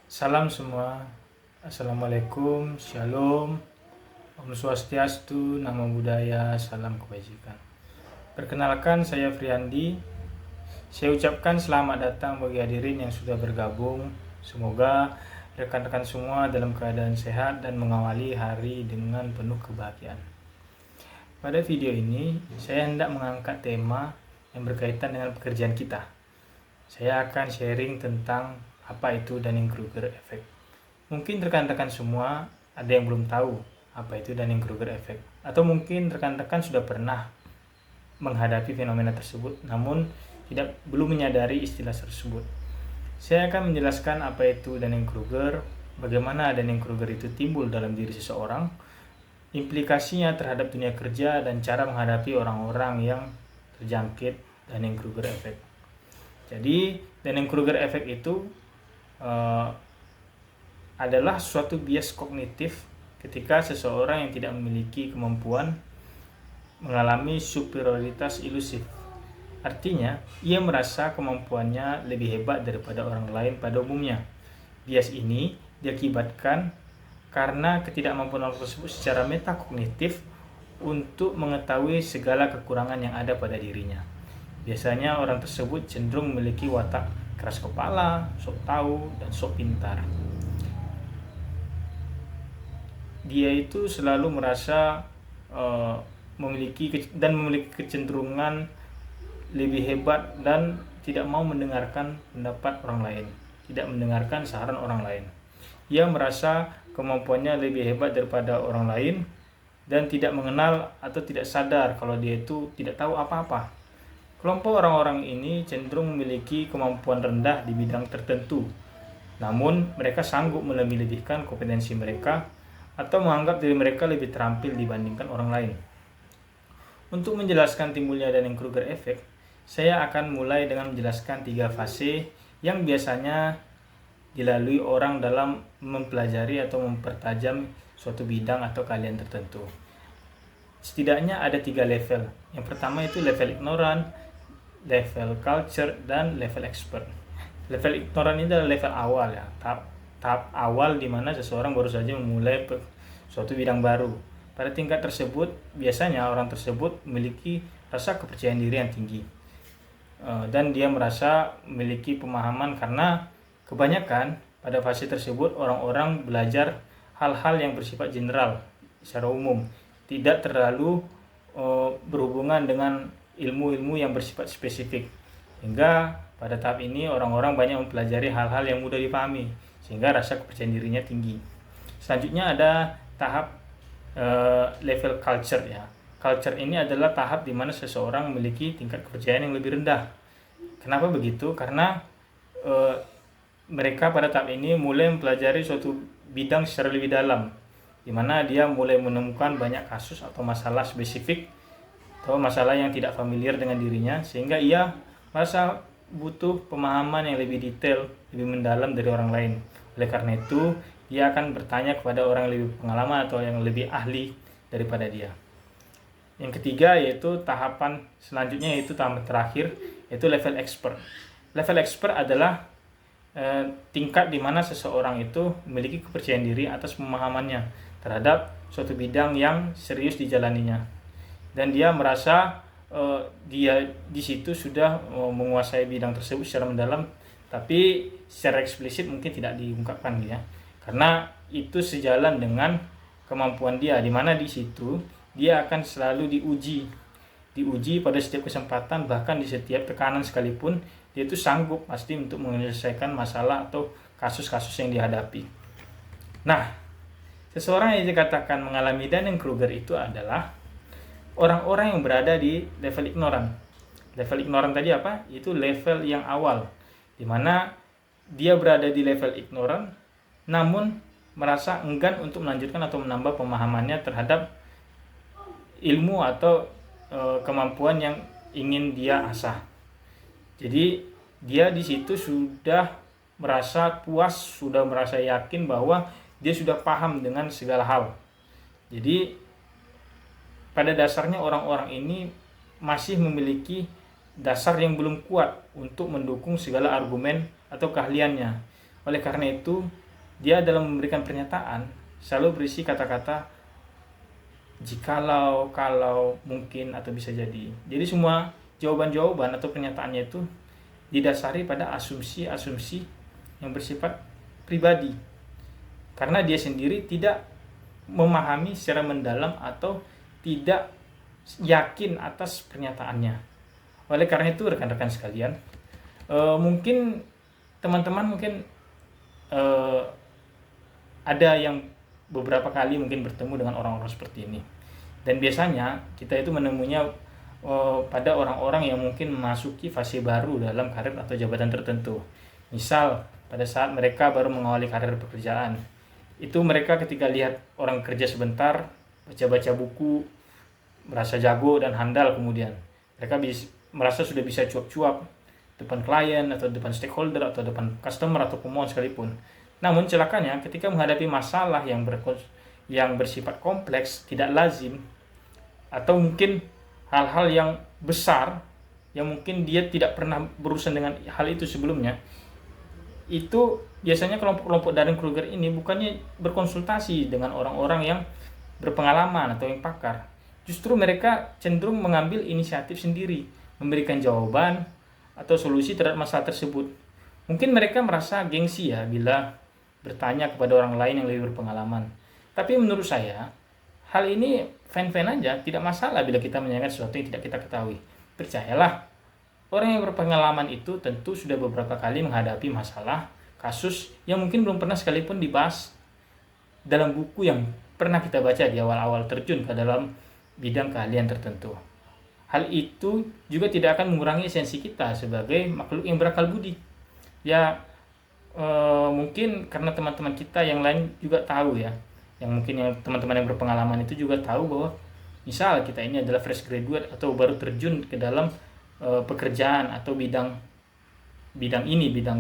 Salam semua, Assalamualaikum, Shalom, Om Swastiastu, Namo Buddhaya, Salam Kebajikan. Perkenalkan, saya Friandi. Saya ucapkan selamat datang bagi hadirin yang sudah bergabung. Semoga rekan-rekan semua dalam keadaan sehat dan mengawali hari dengan penuh kebahagiaan. Pada video ini, saya hendak mengangkat tema yang berkaitan dengan pekerjaan kita. Saya akan sharing tentang apa itu Dunning-Kruger Effect. Mungkin rekan-rekan semua ada yang belum tahu apa itu Dunning-Kruger Effect, atau mungkin rekan-rekan sudah pernah menghadapi fenomena tersebut namun belum menyadari istilah tersebut. Saya akan menjelaskan apa itu Dunning-Kruger, bagaimana Dunning-Kruger itu timbul dalam diri seseorang, implikasinya terhadap dunia kerja, dan cara menghadapi orang-orang yang terjangkit Dunning-Kruger Effect. Jadi Dunning-Kruger Effect itu adalah suatu bias kognitif ketika seseorang yang tidak memiliki kemampuan mengalami superioritas ilusif. Artinya, ia merasa kemampuannya lebih hebat daripada orang lain pada umumnya. Bias ini diakibatkan karena ketidakmampuan orang tersebut secara metakognitif untuk mengetahui segala kekurangan yang ada pada dirinya. Biasanya orang tersebut cenderung memiliki watak keras kepala, sok tahu, dan sok pintar. Dia itu selalu merasa memiliki kecenderungan lebih hebat dan tidak mau mendengarkan pendapat orang lain, tidak mendengarkan saran orang lain. Ia merasa kemampuannya lebih hebat daripada orang lain dan tidak mengenal atau tidak sadar kalau dia itu tidak tahu apa-apa. Kelompok orang-orang ini cenderung memiliki kemampuan rendah di bidang tertentu, namun mereka sanggup melebih-lebihkan kompetensi mereka atau menganggap diri mereka lebih terampil dibandingkan orang lain. Untuk menjelaskan timbulnya Dunning-Kruger Effect, saya akan mulai dengan menjelaskan 3 fase yang biasanya dilalui orang dalam mempelajari atau mempertajam suatu bidang atau keahlian tertentu. Setidaknya ada 3 level. Yang pertama itu level ignoran, level culture, dan level expert. Level ignoran ini adalah level awal ya, tahap awal di mana seseorang baru saja memulai suatu bidang baru. Pada tingkat tersebut, biasanya orang tersebut memiliki rasa kepercayaan diri yang tinggi, dan dia merasa memiliki pemahaman karena kebanyakan pada fase tersebut orang-orang belajar hal-hal yang bersifat general secara umum, tidak terlalu berhubungan dengan ilmu-ilmu yang bersifat spesifik. Hingga pada tahap ini orang-orang banyak mempelajari hal-hal yang mudah dipahami sehingga rasa kepercayaan dirinya tinggi. Selanjutnya ada tahap level culture ya. Culture ini adalah tahap di mana seseorang memiliki tingkat kepercayaan yang lebih rendah. Kenapa begitu? Karena mereka pada tahap ini mulai mempelajari suatu bidang secara lebih dalam, di mana dia mulai menemukan banyak kasus atau masalah spesifik atau masalah yang tidak familiar dengan dirinya, sehingga ia merasa butuh pemahaman yang lebih detail, lebih mendalam dari orang lain. Oleh karena itu, dia akan bertanya kepada orang yang lebih pengalaman atau yang lebih ahli daripada dia. Yang ketiga yaitu tahapan selanjutnya, yaitu tahap terakhir, yaitu level expert. Level expert adalah tingkat di mana seseorang itu memiliki kepercayaan diri atas pemahamannya terhadap suatu bidang yang serius dijalaninya, dan dia merasa dia di situ sudah menguasai bidang tersebut secara mendalam, tapi secara eksplisit mungkin tidak diungkapkan ya, karena itu sejalan dengan kemampuan dia, di mana di situ dia akan selalu diuji pada setiap kesempatan, bahkan di setiap tekanan sekalipun dia itu sanggup pasti untuk menyelesaikan masalah atau kasus-kasus yang dihadapi. Nah, seseorang yang dikatakan mengalami Dunning-Kruger itu adalah orang-orang yang berada di level ignoran. Level ignoran tadi apa? Itu level yang awal, di mana dia berada di level ignoran namun merasa enggan untuk melanjutkan atau menambah pemahamannya terhadap ilmu atau kemampuan yang ingin dia asah. Jadi dia di situ sudah merasa puas, sudah merasa yakin bahwa dia sudah paham dengan segala hal. Jadi pada dasarnya orang-orang ini masih memiliki dasar yang belum kuat untuk mendukung segala argumen atau keahliannya. Oleh karena itu, dia dalam memberikan pernyataan selalu berisi kata-kata jikalau, kalau, mungkin, atau bisa jadi. Jadi semua jawaban-jawaban atau pernyataannya itu didasari pada asumsi-asumsi yang bersifat pribadi. Karena dia sendiri tidak memahami secara mendalam atau tidak yakin atas pernyataannya. Oleh karena itu rekan-rekan sekalian, mungkin teman-teman mungkin ada yang beberapa kali mungkin bertemu dengan orang-orang seperti ini, dan biasanya kita itu menemunya pada orang-orang yang mungkin memasuki fase baru dalam karir atau jabatan tertentu. Misal pada saat mereka baru mengawali karir pekerjaan, itu mereka ketika lihat orang kerja sebentar, baca-baca buku, merasa jago dan handal, kemudian mereka merasa sudah bisa cuap-cuap depan klien atau depan stakeholder atau depan customer atau pemohon sekalipun. Namun celakanya ketika menghadapi masalah yang bersifat kompleks, tidak lazim, atau mungkin hal-hal yang besar yang mungkin dia tidak pernah berurusan dengan hal itu sebelumnya, itu biasanya kelompok-kelompok Dunning-Kruger ini bukannya berkonsultasi dengan orang-orang yang berpengalaman atau yang pakar. Justru mereka cenderung mengambil inisiatif sendiri, memberikan jawaban atau solusi terhadap masalah tersebut. Mungkin mereka merasa gengsi ya bila bertanya kepada orang lain yang lebih berpengalaman. Tapi menurut saya, hal ini fine-fine aja, tidak masalah bila kita menanyakan sesuatu yang tidak kita ketahui. Percayalah, orang yang berpengalaman itu tentu sudah beberapa kali menghadapi masalah, kasus yang mungkin belum pernah sekalipun dibahas dalam buku yang pernah kita baca di awal-awal terjun ke dalam bidang keahlian tertentu. Hal itu juga tidak akan mengurangi esensi kita sebagai makhluk yang berakal budi. Ya, mungkin karena teman-teman kita yang lain juga tahu ya, yang teman-teman yang berpengalaman itu juga tahu bahwa misal kita ini adalah fresh graduate atau baru terjun ke dalam pekerjaan atau bidang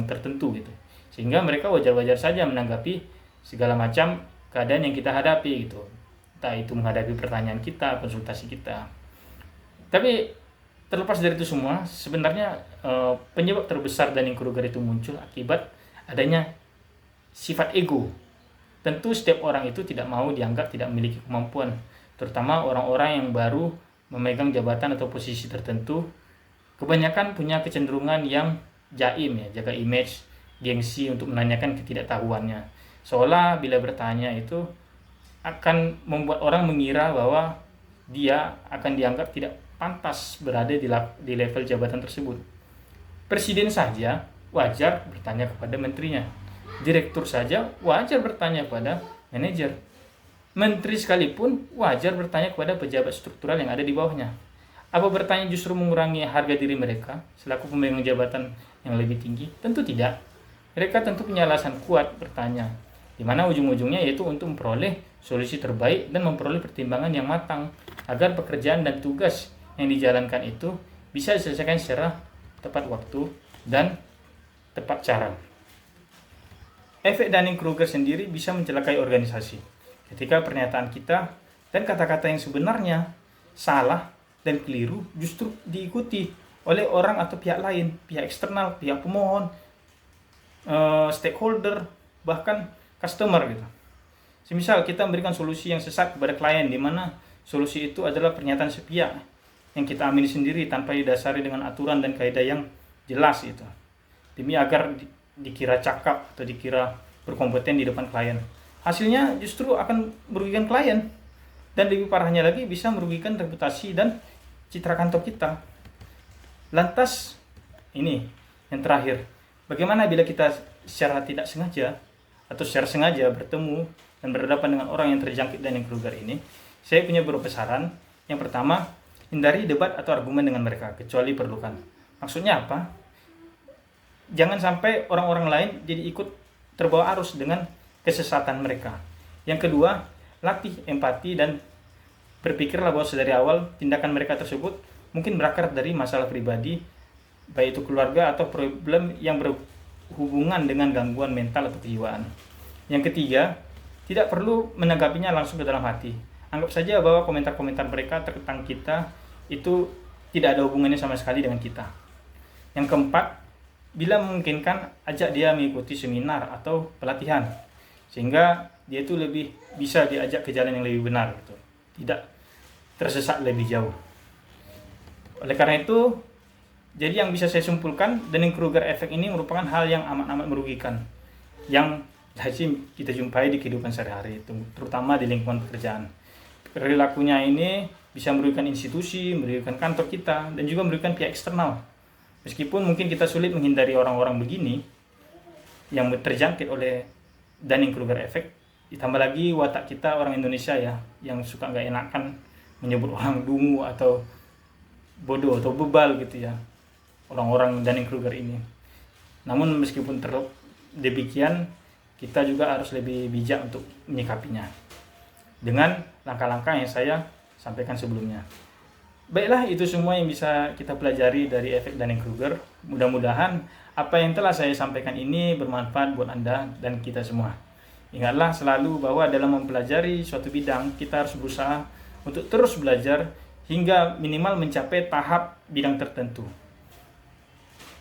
tertentu gitu, sehingga mereka wajar-wajar saja menanggapi segala macam keadaan yang kita hadapi gitu, entah itu menghadapi pertanyaan kita, konsultasi kita. Tapi terlepas dari itu semua, sebenarnya penyebab terbesar Dunning-Kruger itu muncul akibat adanya sifat ego. Tentu setiap orang itu tidak mau dianggap tidak memiliki kemampuan, terutama orang-orang yang baru memegang jabatan atau posisi tertentu. Kebanyakan punya kecenderungan yang jaim ya, jaga image, gengsi untuk menanyakan ketidaktahuannya. Seolah bila bertanya itu akan membuat orang mengira bahwa dia akan dianggap tidak pantas berada di level jabatan tersebut. Presiden saja wajar bertanya kepada menterinya. Direktur saja wajar bertanya kepada manajer. Menteri sekalipun wajar bertanya kepada pejabat struktural yang ada di bawahnya. Apa bertanya justru mengurangi harga diri mereka selaku pemegang jabatan yang lebih tinggi? Tentu tidak. Mereka tentu punya alasan kuat bertanya, di mana ujung-ujungnya yaitu untuk memperoleh solusi terbaik dan memperoleh pertimbangan yang matang agar pekerjaan dan tugas yang dijalankan itu bisa diselesaikan secara tepat waktu dan tepat cara. Efek Dunning-Kruger sendiri bisa mencelakai organisasi ketika pernyataan kita dan kata-kata yang sebenarnya salah dan keliru justru diikuti oleh orang atau pihak lain, pihak eksternal, pihak pemohon, stakeholder, bahkan customer gitu. Semisal kita memberikan solusi yang sesat kepada klien, di mana solusi itu adalah pernyataan sepihak yang kita amini sendiri tanpa didasari dengan aturan dan kaidah yang jelas itu, demi agar dikira cakap atau dikira berkompeten di depan klien. Hasilnya justru akan merugikan klien, dan lebih parahnya lagi bisa merugikan reputasi dan citra kantor kita. Lantas ini yang terakhir, bagaimana bila kita secara tidak sengaja atau secara sengaja bertemu dan berhadapan dengan orang yang terjangkit Dunning-Kruger ini? Saya punya beberapa saran. Yang pertama, hindari debat atau argumen dengan mereka kecuali perlukan. Maksudnya apa? Jangan sampai orang-orang lain jadi ikut terbawa arus dengan kesesatan mereka. Yang kedua, latih empati dan berpikirlah bahwa dari awal tindakan mereka tersebut mungkin berakar dari masalah pribadi, baik itu keluarga atau problem yang berhubungan dengan gangguan mental atau kejiwaan. Yang ketiga, tidak perlu menanggapinya langsung ke dalam hati. Anggap saja bahwa komentar-komentar mereka tentang kita itu tidak ada hubungannya sama sekali dengan kita. Yang keempat, bila memungkinkan ajak dia mengikuti seminar atau pelatihan, sehingga dia itu lebih bisa diajak ke jalan yang lebih benar gitu. Tidak tersesat lebih jauh. Oleh karena itu, jadi yang bisa saya simpulkan, Dunning-Kruger effect ini merupakan hal yang amat-amat merugikan yang lazim kita jumpai di kehidupan sehari-hari, terutama di lingkungan pekerjaan. Perilakunya ini bisa merugikan institusi, merugikan kantor kita, dan juga merugikan pihak eksternal. Meskipun mungkin kita sulit menghindari orang-orang begini yang terjangkit oleh Dunning-Kruger effect, ditambah lagi watak kita orang Indonesia ya, yang suka nggak enakan menyebut orang dungu atau bodoh atau bebal gitu ya, orang-orang Dunning-Kruger ini. Namun meskipun demikian, kita juga harus lebih bijak untuk menyikapinya dengan langkah-langkah yang saya sampaikan sebelumnya. Baiklah, itu semua yang bisa kita pelajari dari efek Dunning-Kruger. Mudah-mudahan apa yang telah saya sampaikan ini bermanfaat buat Anda dan kita semua. Ingatlah selalu bahwa dalam mempelajari suatu bidang, kita harus berusaha untuk terus belajar hingga minimal mencapai tahap bidang tertentu.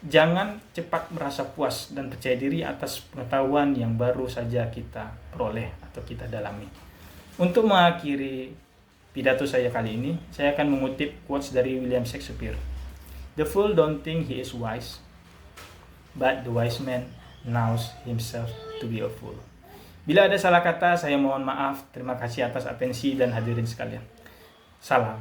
Jangan cepat merasa puas dan percaya diri atas pengetahuan yang baru saja kita peroleh atau kita dalami. Untuk mengakhiri pidato saya kali ini, saya akan mengutip quotes dari William Shakespeare. The fool don't think he is wise, but the wise man knows himself to be a fool. Bila ada salah kata, saya mohon maaf. Terima kasih atas atensi dan hadirin sekalian. Salam.